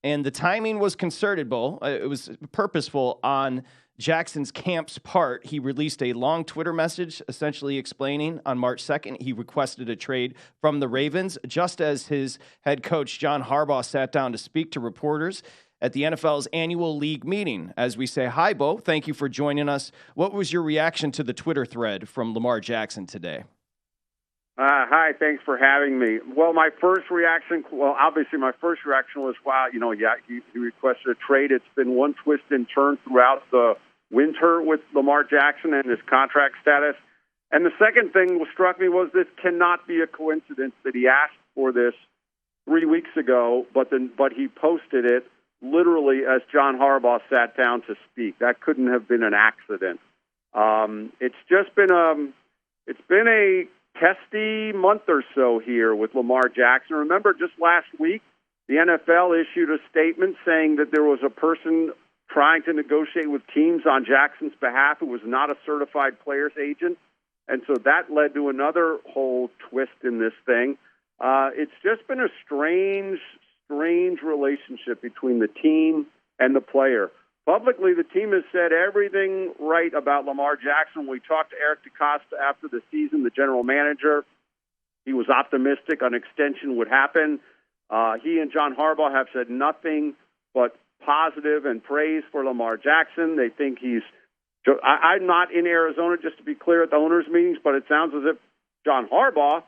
And the timing was concerted, Bull. It was purposeful on Jackson's camp's part. He released a long Twitter message essentially explaining on March 2nd he requested a trade from the Ravens, just as his head coach, John Harbaugh, sat down to speak to reporters at the NFL's annual league meeting. As we say, hi, Bo. Thank you for joining us. What was your reaction to the Twitter thread from Lamar Jackson today? Hi, thanks for having me. Well, obviously my first reaction was, wow, he requested a trade. It's been one twist and turn throughout the winter with Lamar Jackson and his contract status. And the second thing that struck me was this cannot be a coincidence that he asked for this 3 weeks ago, but he posted it literally as John Harbaugh sat down to speak. That couldn't have been an accident. It's been a testy month or so here with Lamar Jackson. Remember, just last week, the NFL issued a statement saying that there was a person trying to negotiate with teams on Jackson's behalf who was not a certified player's agent. And so that led to another whole twist in this thing. It's just been a strange relationship between the team and the player. Publicly, the team has said everything right about Lamar Jackson. We talked to Eric DeCosta after the season, the general manager. He was optimistic an extension would happen. He and John Harbaugh have said nothing but positive and praise for Lamar Jackson. They think I'm not in Arizona, just to be clear, at the owners' meetings, but it sounds as if John Harbaugh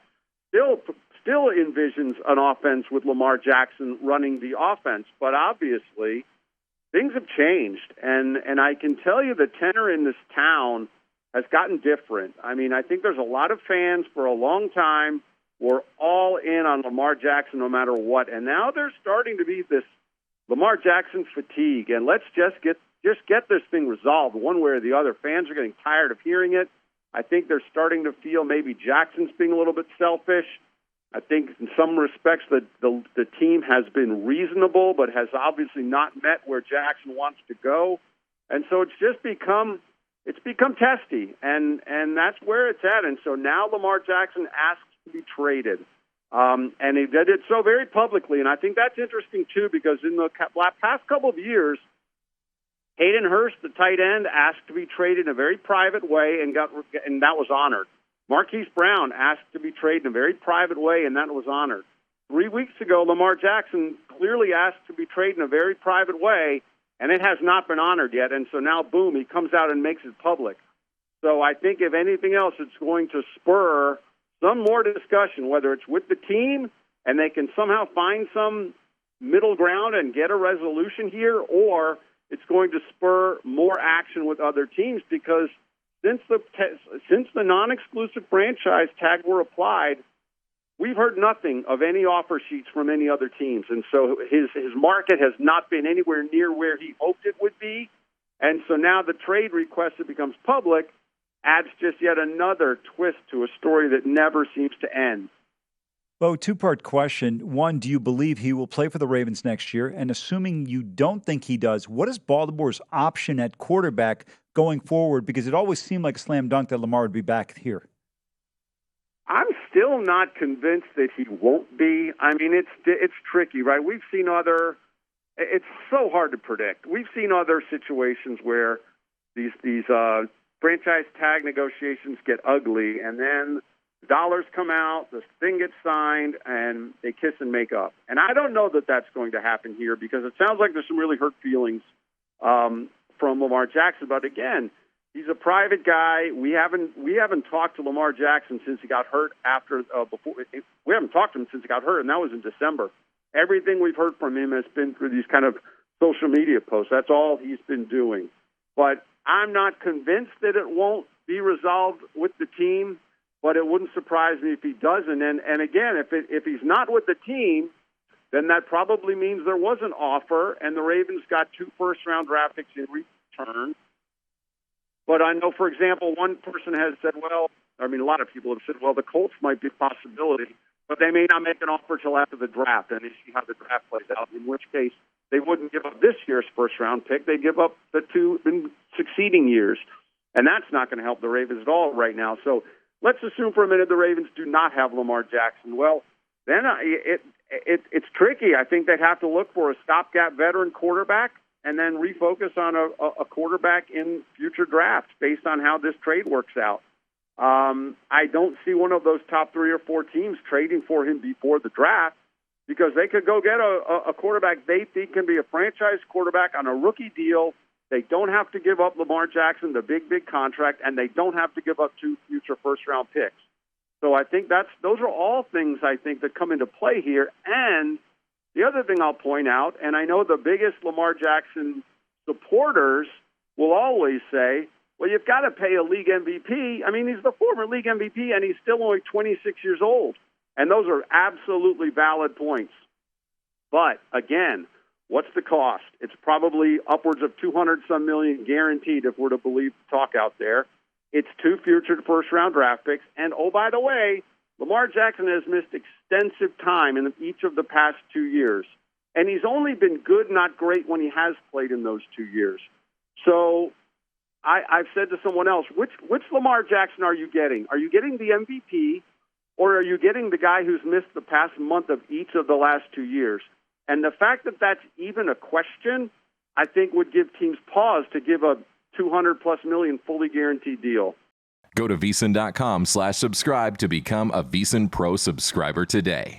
still envisions an offense with Lamar Jackson running the offense. But obviously, things have changed, and I can tell you the tenor in this town has gotten different. I mean, I think there's a lot of fans for a long time were all in on Lamar Jackson no matter what, and now there's starting to be this Lamar Jackson fatigue, and let's just get this thing resolved one way or the other. Fans are getting tired of hearing it. I think they're starting to feel maybe Jackson's being a little bit selfish. I think in some respects the team has been reasonable, but has obviously not met where Jackson wants to go, and so it's become testy, and that's where it's at. And so now Lamar Jackson asks to be traded, and he did it so very publicly, and I think that's interesting too because in the past couple of years, Hayden Hurst, the tight end, asked to be traded in a very private way, and that was honored. Marquise Brown asked to be traded in a very private way, and that was honored. 3 weeks ago, Lamar Jackson clearly asked to be traded in a very private way, and it has not been honored yet. And so now, boom, he comes out and makes it public. So I think, if anything else, it's going to spur some more discussion, whether it's with the team and they can somehow find some middle ground and get a resolution here, or it's going to spur more action with other teams because since the non-exclusive franchise tag were applied, we've heard nothing of any offer sheets from any other teams. And so his market has not been anywhere near where he hoped it would be. And so now the trade request that becomes public adds just yet another twist to a story that never seems to end. Bo, two-part question. One, do you believe he will play for the Ravens next year? And assuming you don't think he does, what is Baltimore's option at quarterback going forward? Because it always seemed like a slam dunk that Lamar would be back here. I'm still not convinced that he won't be. I mean, it's tricky, right? We've seen it's so hard to predict. We've seen other situations where these franchise tag negotiations get ugly, and then dollars come out, the thing gets signed, and they kiss and make up. And I don't know that that's going to happen here because it sounds like there's some really hurt feelings from Lamar Jackson. But again, he's a private guy. We haven't talked to Lamar Jackson since he got hurt. We haven't talked to him since he got hurt, and that was in December. Everything we've heard from him has been through these kind of social media posts. That's all he's been doing. But I'm not convinced that it won't be resolved with the team. But it wouldn't surprise me if he doesn't. And again, if he's not with the team, then that probably means there was an offer, and the Ravens got 2 first-round draft picks in return. But I know, for example, one person has said, a lot of people have said, the Colts might be a possibility, but they may not make an offer till after the draft, and they see how the draft plays out, in which case they wouldn't give up this year's first-round pick. They'd give up the 2 in succeeding years, and that's not going to help the Ravens at all right now. So let's assume for a minute the Ravens do not have Lamar Jackson. Well, then it's tricky. I think they'd have to look for a stopgap veteran quarterback and then refocus on a quarterback in future drafts based on how this trade works out. I don't see one of those top 3 or 4 teams trading for him before the draft, because they could go get a quarterback they think can be a franchise quarterback on a rookie deal. They don't have to give up Lamar Jackson, the big contract, and they don't have to give up 2 future first-round picks. So I think those are all things I think that come into play here. And the other thing I'll point out, and I know the biggest Lamar Jackson supporters will always say, well, you've got to pay a league MVP. I mean, he's the former league MVP, and he's still only 26 years old. And those are absolutely valid points. But, again, what's the cost? It's probably upwards of $200-some million guaranteed if we're to believe the talk out there. It's 2 future first-round draft picks. And, oh, by the way, Lamar Jackson has missed extensive time in each of the past 2 years. And he's only been good, not great, when he has played in those 2 years. So I've said to someone else, which Lamar Jackson are you getting? Are you getting the MVP, or are you getting the guy who's missed the past month of each of the last 2 years? And the fact that that's even a question, I think would give teams pause to give a $200+ million fully guaranteed deal. Go to VSiN.com/subscribe to become a VSiN Pro subscriber today.